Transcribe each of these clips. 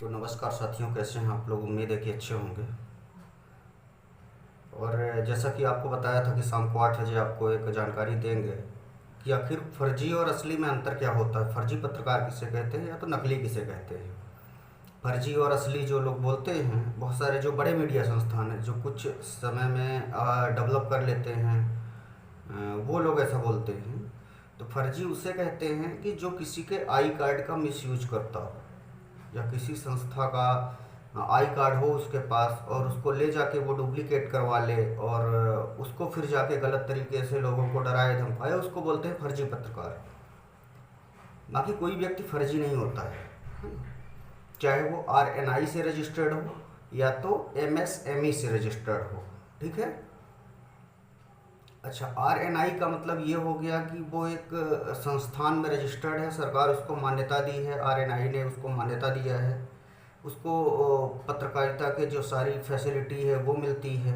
तो नमस्कार साथियों, कैसे हैं आप लोग। उम्मीद है कि अच्छे होंगे। और जैसा कि आपको बताया था कि शाम को 8 बजे आपको एक जानकारी देंगे कि आखिर फर्जी और असली में अंतर क्या होता है। फर्जी पत्रकार किसे कहते हैं या तो नकली किसे कहते हैं। फर्जी और असली जो लोग बोलते हैं, बहुत सारे जो बड़े मीडिया संस्थान हैं जो कुछ समय में डेवलप कर लेते हैं, वो लोग ऐसा बोलते हैं। तो फर्जी उसे कहते हैं कि जो किसी के आई कार्ड का मिसयूज करता हो, या किसी संस्था का आई कार्ड हो उसके पास और उसको ले जाके वो डुप्लीकेट करवा ले और उसको फिर जाके गलत तरीके से लोगों को डराए धमकाए, उसको बोलते हैं फर्जी पत्रकार। बाकी कोई व्यक्ति फर्जी नहीं होता है, चाहे वो RNI से रजिस्टर्ड हो या तो MSME से रजिस्टर्ड हो। ठीक है। अच्छा, RNI का मतलब ये हो गया कि वो एक संस्थान में रजिस्टर्ड है, सरकार उसको मान्यता दी है, RNI ने उसको मान्यता दिया है, उसको पत्रकारिता के जो सारी फैसिलिटी है वो मिलती है।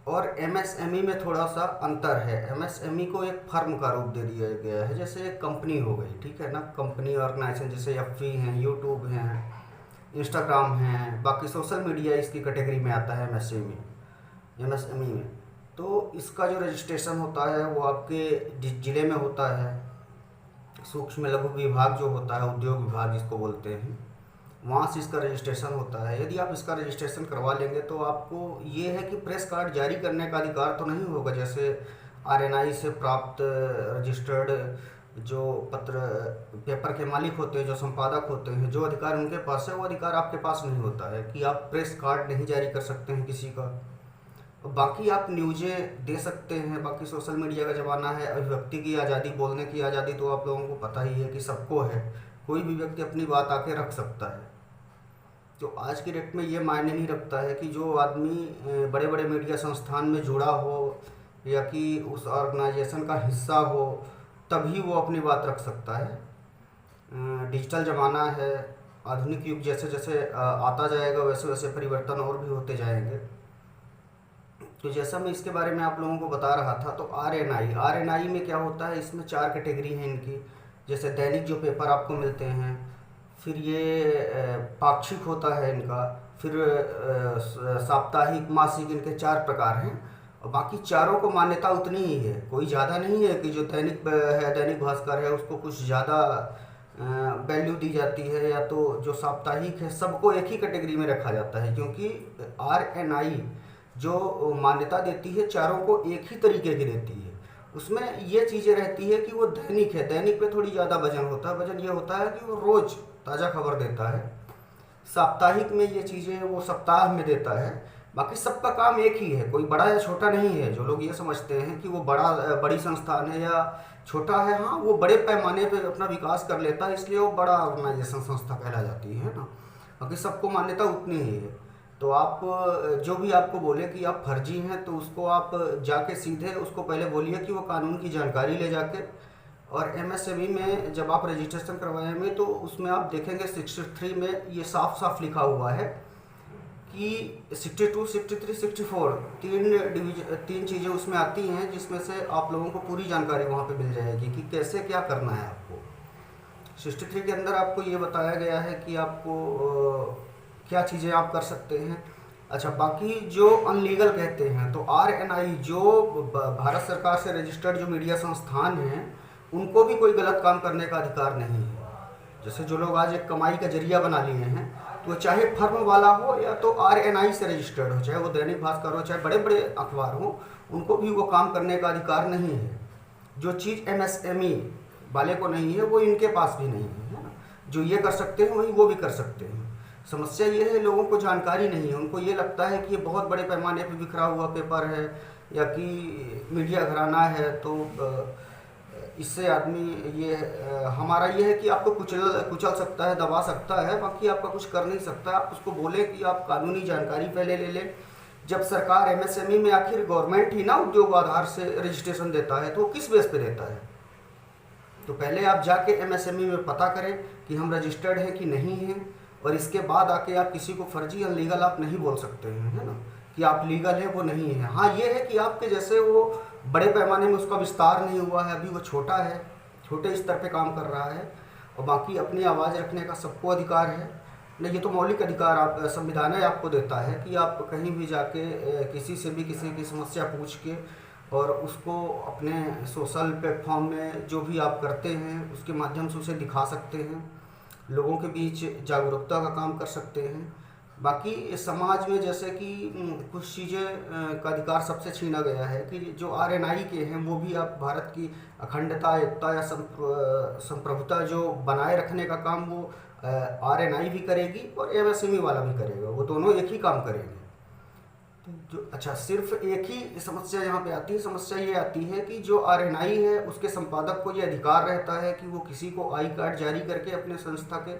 और MSME में थोड़ा सा अंतर है। MSME को एक फर्म का रूप दे दिया गया है, जैसे एक कंपनी हो गई, ठीक है ना। कंपनी ऑर्गेनाइजेशन जैसे FB हैं, यूट्यूब हैं, इंस्टाग्राम हैं, बाकी सोशल मीडिया इसकी कैटेगरी में आता है MSME में। तो इसका जो रजिस्ट्रेशन होता है वो आपके ज़िले में होता है। सूक्ष्म लघु विभाग जो होता है, उद्योग विभाग जिसको बोलते हैं, वहाँ से इसका रजिस्ट्रेशन होता है। यदि आप इसका रजिस्ट्रेशन करवा लेंगे तो आपको ये है कि प्रेस कार्ड जारी करने का अधिकार तो नहीं होगा, जैसे RNI से प्राप्त रजिस्टर्ड जो पेपर के मालिक होते हैं, जो संपादक होते हैं, जो अधिकार उनके पास है वो अधिकार आपके पास नहीं होता है कि आप प्रेस कार्ड नहीं जारी कर सकते हैं किसी का। बाकी आप न्यूज़ें दे सकते हैं, बाकी सोशल मीडिया का ज़माना है, अभिव्यक्ति की आज़ादी, बोलने की आज़ादी तो आप लोगों को पता ही है कि सबको है, कोई भी व्यक्ति अपनी बात आके रख सकता है। तो आज की डेट में ये मायने नहीं रखता है कि जो आदमी बड़े बड़े मीडिया संस्थान में जुड़ा हो या कि उस ऑर्गेनाइजेशन का हिस्सा हो तभी वो अपनी बात रख सकता है। डिजिटल ज़माना है, आधुनिक युग जैसे जैसे आता जाएगा वैसे वैसे परिवर्तन और भी होते जाएंगे। तो जैसा मैं इसके बारे में आप लोगों को बता रहा था, तो RNI में क्या होता है, इसमें 4 कैटेगरी हैं इनकी। जैसे दैनिक जो पेपर आपको मिलते हैं, फिर ये पाक्षिक होता है इनका, फिर साप्ताहिक, मासिक, इनके 4 प्रकार हैं। और बाकी चारों को मान्यता उतनी ही है, कोई ज़्यादा नहीं है कि जो दैनिक है, दैनिक भास्कर है, उसको कुछ ज़्यादा वैल्यू दी जाती है, या तो जो साप्ताहिक है सबको एक ही कैटेगरी में रखा जाता है, क्योंकि RNI जो मान्यता देती है चारों को एक ही तरीके की देती है। उसमें ये चीज़ें रहती है कि वो दैनिक है, दैनिक पे थोड़ी ज़्यादा वजन होता है। वजन ये होता है कि वो रोज़ ताज़ा खबर देता है। साप्ताहिक में ये चीज़ें वो सप्ताह में देता है। बाकी सबका काम एक ही है, कोई बड़ा या छोटा नहीं है। जो लोग ये समझते हैं कि वो बड़ी संस्थान है या छोटा है, हाँ वो बड़े पैमाने पे अपना विकास कर लेता है इसलिए वो बड़ा ऑर्गेनाइजेशन संस्था कहला जाती है ना। बाकी सबको मान्यता उतनी ही है। तो आप जो भी आपको बोले कि आप फर्जी हैं तो उसको आप जाके सीधे उसको पहले बोलिए कि वो कानून की जानकारी ले जाके। और MSME में जब आप रजिस्ट्रेशन करवाएंगे तो उसमें आप देखेंगे 63 में ये साफ साफ लिखा हुआ है कि 62, 63, 64 तीन चीज़ें उसमें आती हैं, जिसमें से आप लोगों को पूरी जानकारी वहाँ पे मिल जाएगी कि कैसे क्या करना है आपको। 63 के अंदर आपको ये बताया गया है कि आपको क्या चीज़ें आप कर सकते हैं। अच्छा, बाकी जो अनलीगल कहते हैं तो RNI जो भारत सरकार से रजिस्टर्ड जो मीडिया संस्थान हैं उनको भी कोई गलत काम करने का अधिकार नहीं है। जैसे जो लोग आज एक कमाई का जरिया बना लिए हैं, तो चाहे फर्म वाला हो या तो RNI से रजिस्टर्ड हो, चाहे वो दैनिक भास्कर हो, चाहे बड़े बड़े अखबार हो, उनको भी वो काम करने का अधिकार नहीं है। जो चीज़ MSME वाले को नहीं है वो इनके पास भी नहीं है ना। जो ये कर सकते हैं वही वो भी कर सकते हैं। समस्या ये है लोगों को जानकारी नहीं है। उनको ये लगता है कि ये बहुत बड़े पैमाने पर बिखरा हुआ पेपर है या कि मीडिया घराना है, तो इससे आदमी ये हमारा ये है कि आपको कुचल सकता है, दबा सकता है, बाकी आपका कुछ कर नहीं सकता। आप उसको बोले कि आप कानूनी जानकारी पहले ले लें। जब सरकार MSME में आखिर गवर्नमेंट ही ना उद्योग आधार से रजिस्ट्रेशन देता है तो वो किस बेस पे देता है। तो पहले आप जाके MSME में पता करें कि हम रजिस्टर्ड हैं कि नहीं हैं, और इसके बाद आके आप किसी को फर्जी अनलीगल आप नहीं बोल सकते हैं, है ना, कि आप लीगल है वो नहीं है। हाँ ये है कि आपके जैसे वो बड़े पैमाने में उसका विस्तार नहीं हुआ है, अभी वो छोटा है, छोटे स्तर पे काम कर रहा है। और बाकी अपनी आवाज़ रखने का सबको अधिकार है। नहीं, ये तो मौलिक अधिकार आप संविधान ही आपको देता है कि आप कहीं भी जाके किसी से भी किसी की समस्या पूछ के और उसको अपने सोशल प्लेटफॉर्म में जो भी आप करते हैं उसके माध्यम से उसे दिखा सकते हैं, लोगों के बीच जागरूकता का काम कर सकते हैं। बाकी समाज में जैसे कि कुछ चीज़ें का अधिकार सबसे छीना गया है कि जो आरएनआई के हैं वो भी आप भारत की अखंडता, एकता या संप्रभुता जो बनाए रखने का काम वो आरएनआई भी करेगी और एमएसएमई वाला भी करेगा, वो दोनों एक ही काम करेंगे। तो जो अच्छा सिर्फ एक ही समस्या यहाँ पे आती है, समस्या ये आती है कि जो आरएनआई है उसके संपादक को ये अधिकार रहता है कि वो किसी को आई कार्ड जारी करके अपने संस्था के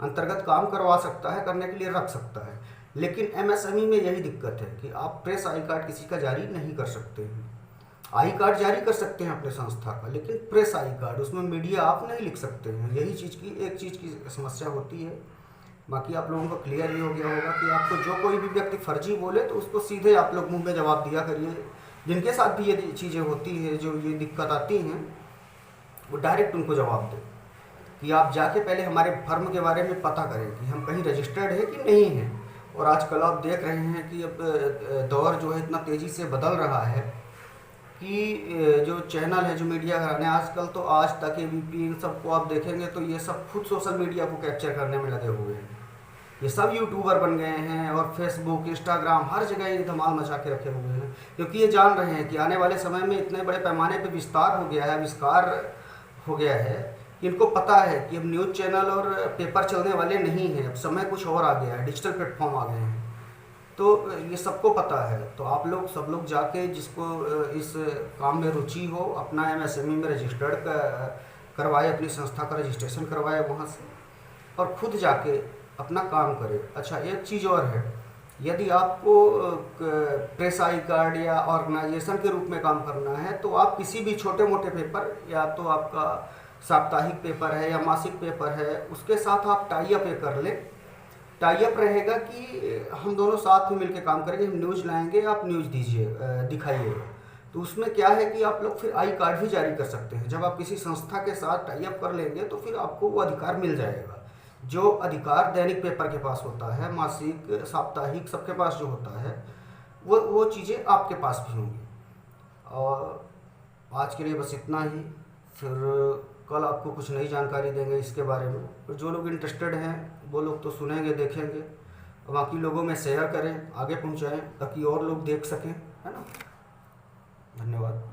अंतर्गत काम करवा सकता है, करने के लिए रख सकता है। लेकिन एमएसएमई में यही दिक्कत है कि आप प्रेस आई कार्ड किसी का जारी नहीं कर सकते हैं। आई कार्ड जारी कर सकते हैं अपने संस्था का, लेकिन प्रेस आई कार्ड उसमें मीडिया आप नहीं लिख सकते हैं। यही एक चीज़ की समस्या होती है। बाकी आप लोगों को क्लियर भी हो गया होगा कि आपको जो कोई भी व्यक्ति फर्जी बोले तो उसको सीधे आप लोग मुंह में जवाब दिया करिए। जिनके साथ भी ये चीज़ें होती है, जो ये दिक्कत आती हैं, वो डायरेक्ट उनको जवाब दें कि आप जाके पहले हमारे फर्म के बारे में पता करें कि हम कहीं रजिस्टर्ड है कि नहीं है। और आजकल आप देख रहे हैं कि अब दौर जो है इतना तेज़ी से बदल रहा है कि जो चैनल है, जो मीडिया घराने, आजकल तो आज तक एबीपी, इन सबको आप देखेंगे तो ये सब खुद सोशल मीडिया को कैप्चर करने में लगे हुए हैं। ये सब यूट्यूबर बन गए हैं और फेसबुक, इंस्टाग्राम, हर जगह ये धमाल मचा के रखे हुए हैं, क्योंकि ये जान रहे हैं कि आने वाले समय में इतने बड़े पैमाने पे विस्तार हो गया है, आविष्कार हो गया है कि इनको पता है कि अब न्यूज़ चैनल और पेपर चलने वाले नहीं हैं, अब समय कुछ और आ गया है, डिजिटल प्लेटफॉर्म आ गए हैं। तो ये सबको पता है। तो आप लोग सब लोग जाके जिसको इस काम में रुचि हो अपना एमएसएमई में रजिस्टर्ड करवाए, अपनी संस्था का रजिस्ट्रेशन करवाए वहाँ से, और खुद जाके अपना काम करे। अच्छा, एक चीज़ और है, यदि आपको प्रेस आई कार्ड या ऑर्गेनाइजेशन के रूप में काम करना है तो आप किसी भी छोटे मोटे पेपर, या तो आपका साप्ताहिक पेपर है या मासिक पेपर है, उसके साथ आप टाई अप कर लें। टाई अप रहेगा कि हम दोनों साथ में मिलकर काम करेंगे, हम न्यूज़ लाएंगे, आप न्यूज़ दीजिए, दिखाइएगा। तो उसमें क्या है कि आप लोग फिर आई कार्ड भी जारी कर सकते हैं। जब आप किसी संस्था के साथ टाई अप कर लेंगे तो फिर आपको वो अधिकार मिल जाएगा, जो अधिकार दैनिक पेपर के पास होता है, मासिक, साप्ताहिक, सबके पास जो होता है, वो चीज़ें आपके पास भी होंगी। और आज के लिए बस इतना ही। फिर कल आपको कुछ नई जानकारी देंगे इसके बारे में। तो जो लोग इंटरेस्टेड हैं वो लोग तो सुनेंगे, देखेंगे, और बाकी लोगों में शेयर करें, आगे पहुंचाएं ताकि और लोग देख सकें, है ना। धन्यवाद।